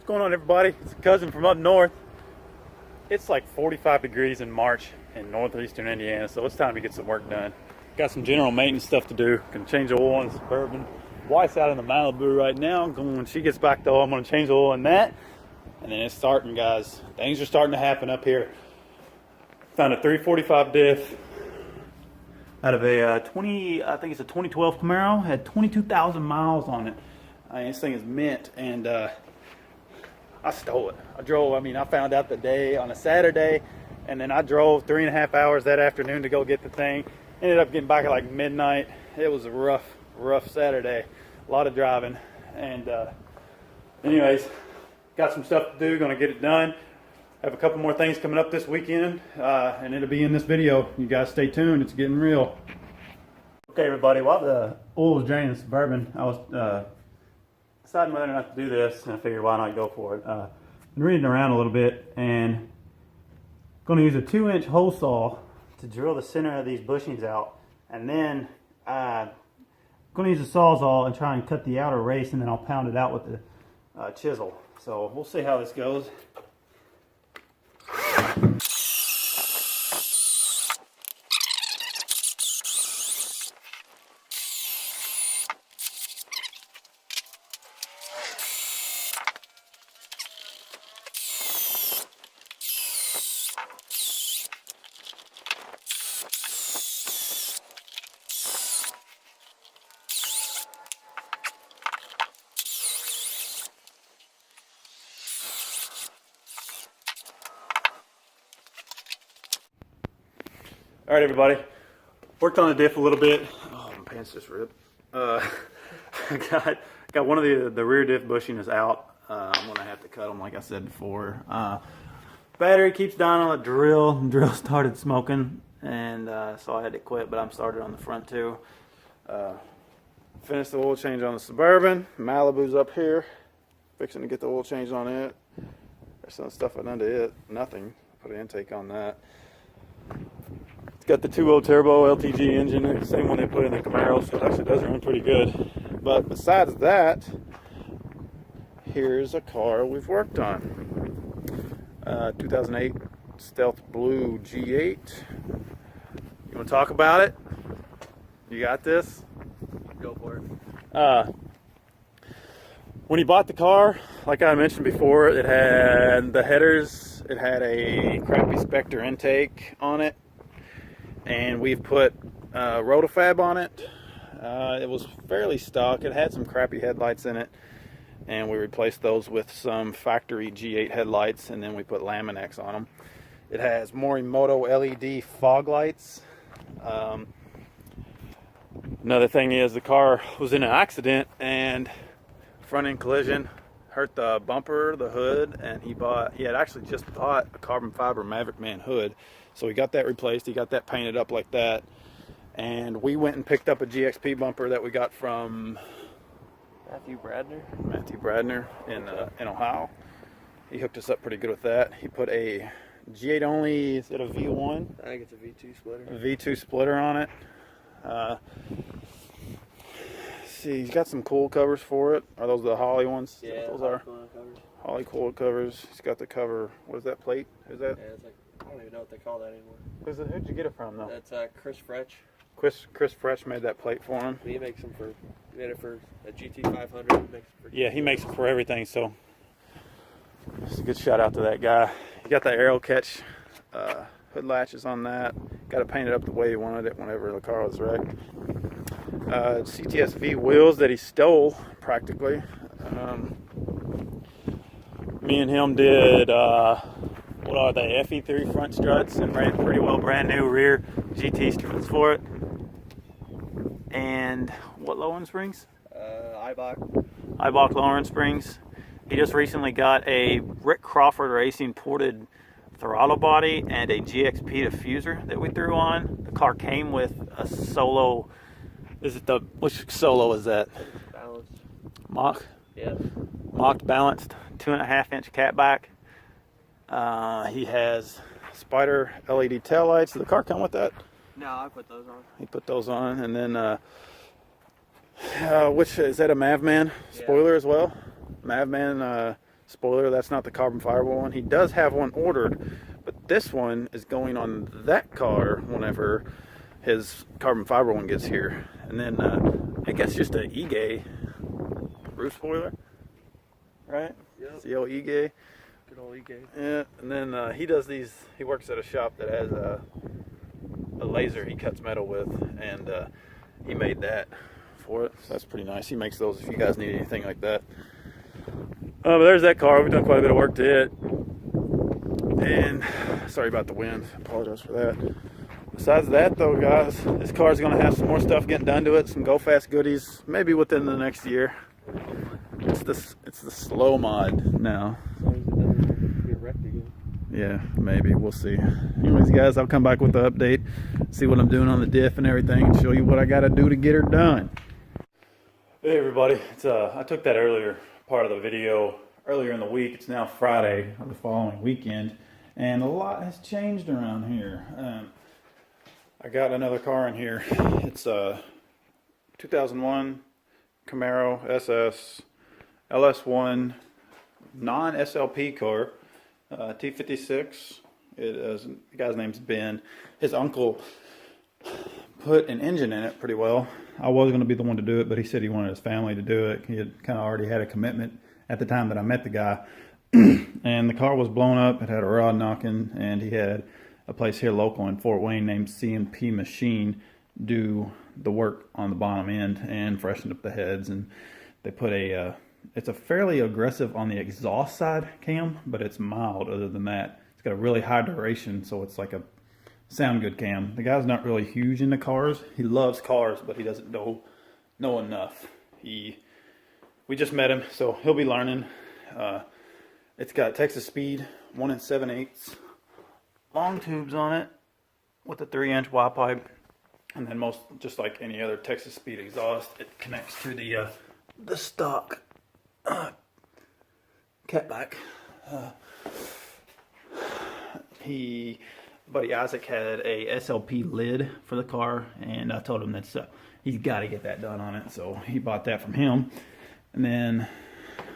What's going on, everybody? It's a cousin from up north. It's like 45 degrees in March in northeastern Indiana, so it's time to get some work done. Got some general maintenance stuff to do. Gonna change the oil on the Suburban. Wife's out in the Malibu right now. When she gets back though, I'm gonna change the oil in that. And then it's starting, guys. Things are starting to happen up here. Found a 345 diff out of a I think it's a 2012 Camaro. Had 22,000 miles on it. This thing is mint, and I stole it. I found out the day on a Saturday, and then I drove 3.5 hours that afternoon to go get the thing. Ended up getting back at like midnight. It was a rough Saturday. A lot of driving, and anyways, got some stuff to do. Gonna get it done. Have a couple more things coming up this weekend, and it'll be in this video. You guys stay tuned. It's getting real. Okay, everybody. While the oil was draining the Suburban, I was deciding whether or not to do this, and I figured why not go for it. Been reading around a little bit, and going to use a 2-inch hole saw to drill the center of these bushings out, and then going to use a sawzall and try and cut the outer race, and then I'll pound it out with the chisel. So we'll see how this goes. All right, everybody. Worked on the diff a little bit. Oh, my pants just ripped. Got one of the rear diff bushing is out. I'm gonna have to cut them, like I said before. Battery keeps dying on the drill. The drill started smoking, and so I had to quit. But I'm started on the front too. Finished the oil change on the Suburban. Malibu's up here. Fixing to get the oil change on it. There's some stuff I done to it. Nothing. Put an intake on that. It's got the 2.0 turbo LTG engine, same one they put in the Camaro, so it actually does run pretty good. But besides that, here's a car we've worked on. 2008 Stealth Blue G8. You want to talk about it? You got this? Go for it. When he bought the car, like I mentioned before, it had the headers, it had a crappy Spectre intake on it. And we've put Rotofab on it. It was fairly stock. It had some crappy headlights in it, and we replaced those with some factory G8 headlights, and then we put Laminex on them. It has Morimoto LED fog lights. Another thing is the car was in an accident, and front end collision hurt the bumper, the hood, and he had actually just bought a carbon fiber Maverick Man hood. So he got that replaced, he got that painted up like that, and we went and picked up a GXP bumper that we got from Matthew Bradner in Ohio. He hooked us up pretty good with that. He put a G8 only, is it a V1? I think it's a V2 splitter. A V2 splitter on it. See, he's got some coil covers for it. Are those the Holley ones? Yeah, those are Holley coil covers. He's got the cover. What is that plate? Who's that? Yeah, it's like, I don't even know what they call that anymore. Who'd you get it from, though? That's Chris Fretch. Chris Fresh made that plate for him. He makes them he made it for a GT500. Yeah, he makes it for everything, so it's a good shout out to that guy. He got the aero catch hood latches on that. Got it painted up the way he wanted it whenever the car was wrecked. CTSV wheels that he stole, practically. Me and him did, what are they, FE3 front struts, and ran pretty well brand new rear GT struts for it. And what low-end springs? Eibach low-end springs. He just recently got a Rick Crawford Racing ported throttle body and a GXP diffuser that we threw on. The car came with a Solo. Which Solo is that? Balanced. Mach? Yeah. Mach balanced 2.5-inch catback. He has Spider LED taillights. Did the car come with that? No, I put those on. He put those on, and then which is that, a Mavman spoiler as well? Mavman spoiler, that's not the carbon fiber one. He does have one ordered, but this one is going on that car whenever his carbon fiber one gets here. And then I guess just a E-Gay roof spoiler, right? Yep. It's the old E-Gay. Good old E-Gay. Yeah, and then he does these. He works at a shop that has a laser he cuts metal with, and he made that for it. So that's pretty nice. He makes those if you guys need anything like that. But there's that car. We've done quite a bit of work to it. And sorry about the wind. I apologize for that. Besides that, though, guys, this car is going to have some more stuff getting done to it. Some go fast goodies, maybe within the next year. It's the slow mod now. As long as it doesn't get wrecked again. Yeah, maybe. We'll see. Anyways, guys, I'll come back with the update, see what I'm doing on the diff and everything, and show you what I got to do to get her done. Hey, everybody. I took that earlier part of the video earlier in the week. It's now Friday of the following weekend, and a lot has changed around here. I got another car in here. It's a 2001 Camaro SS LS1 non-SLP car, T56. The guy's name's Ben. His uncle put an engine in it pretty well. I was going to be the one to do it, but he said he wanted his family to do it. He had kind of already had a commitment at the time that I met the guy. And the car was blown up. It had a rod knocking, and he had a place here local in Fort Wayne named CMP Machine do the work on the bottom end and freshen up the heads. And they put it's a fairly aggressive on the exhaust side cam, but it's mild other than that. It's got a really high duration, so it's like a sound good cam. The guy's not really huge into cars. He loves cars, but he doesn't know enough. We just met him, so he'll be learning. It's got Texas Speed 1 7/8 long tubes on it with a 3-inch Y pipe, and then just like any other Texas Speed exhaust, it connects to the stock catback. Buddy Isaac had a SLP lid for the car, and I told him that he's got to get that done on it, so he bought that from him. And then I'm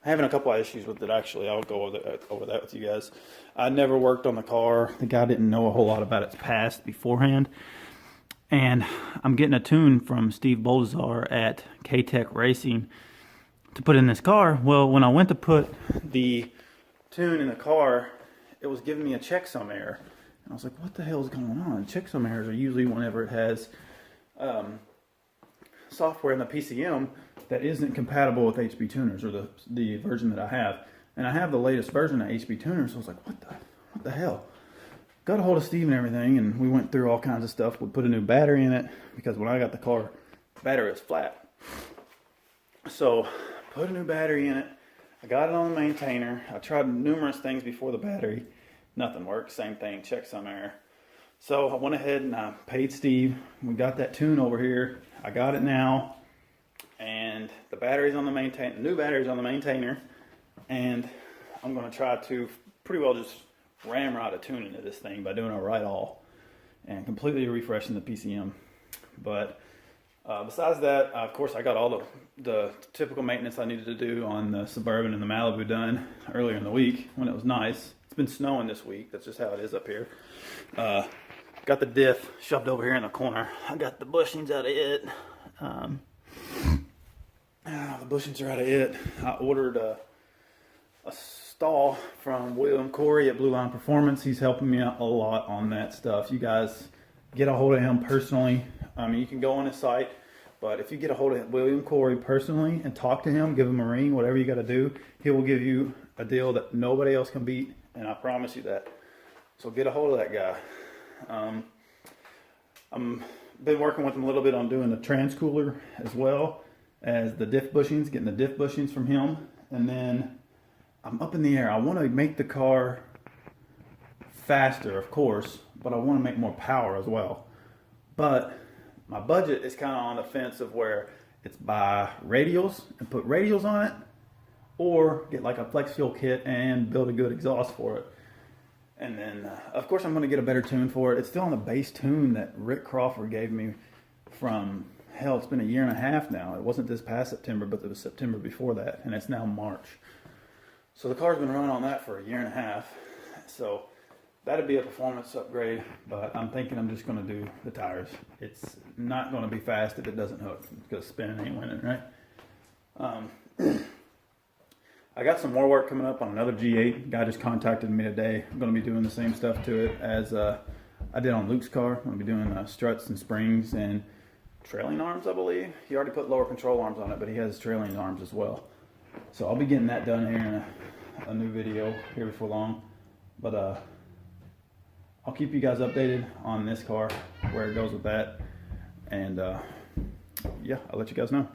having a couple of issues with it, actually. I'll go over that with you guys. I never worked on the car. The guy didn't know a whole lot about its past beforehand. And I'm getting a tune from Steve Bolzar at Katech Racing to put in this car. Well, when I went to put the tune in the car, it was giving me a checksum error. And I was like, what the hell is going on? Checksum errors are usually whenever it has software in the PCM that isn't compatible with HB tuners, or the version that I have. And I have the latest version of HB tuners, so I was like, what the hell? Got a hold of Steve and everything, and we went through all kinds of stuff. We put a new battery in it, because when I got the car, the battery was flat. So, put a new battery in it. I got it on the maintainer. I tried numerous things before the battery. Nothing worked. Same thing, checksum error. So I went ahead and I paid Steve. We got that tune over here. I got it now. And the battery's on the maintainer. The new battery's on the maintainer. And I'm going to try to pretty well just ramrod a tune into this thing by doing a right all and completely refreshing the PCM. But besides that, of course, I got all the typical maintenance I needed to do on the Suburban and the Malibu done earlier in the week when it was nice. It's been snowing this week. That's just how it is up here. Got the diff shoved over here in the corner. I got the bushings out of it. The bushings are out of it. I ordered a stall from William Corey at Blue Line Performance. He's helping me out a lot on that stuff. You guys get a hold of him personally. I mean, you can go on his site, but if you get a hold of William Corey personally and talk to him, give him a ring, whatever you got to do, he will give you a deal that nobody else can beat, and I promise you that. So get a hold of that guy. I'm been working with him a little bit on doing the transcooler as well as the diff bushings, getting the diff bushings from him, and then I'm up in the air. I want to make the car faster, of course, but I want to make more power as well. But my budget is kind of on the fence of where it's buy radials and put radials on it, or get like a flex fuel kit and build a good exhaust for it. And then, of course, I'm going to get a better tune for it. It's still on the base tune that Rick Crawford gave me from, hell, it's been a year and a half now. It wasn't this past September, but it was September before that, and it's now March. So the car's been running on that for a year and a half. So that'd be a performance upgrade, but I'm thinking I'm just going to do the tires. It's not going to be fast if it doesn't hook, because spinning ain't winning, right? I got some more work coming up on another G8. Guy just contacted me today. I'm going to be doing the same stuff to it as I did on Luke's car. I'm going to be doing struts and springs and trailing arms, I believe. He already put lower control arms on it, but he has trailing arms as well. So I'll be getting that done here in a new video here before long. But I'll keep you guys updated on this car, where it goes with that. And yeah, I'll let you guys know.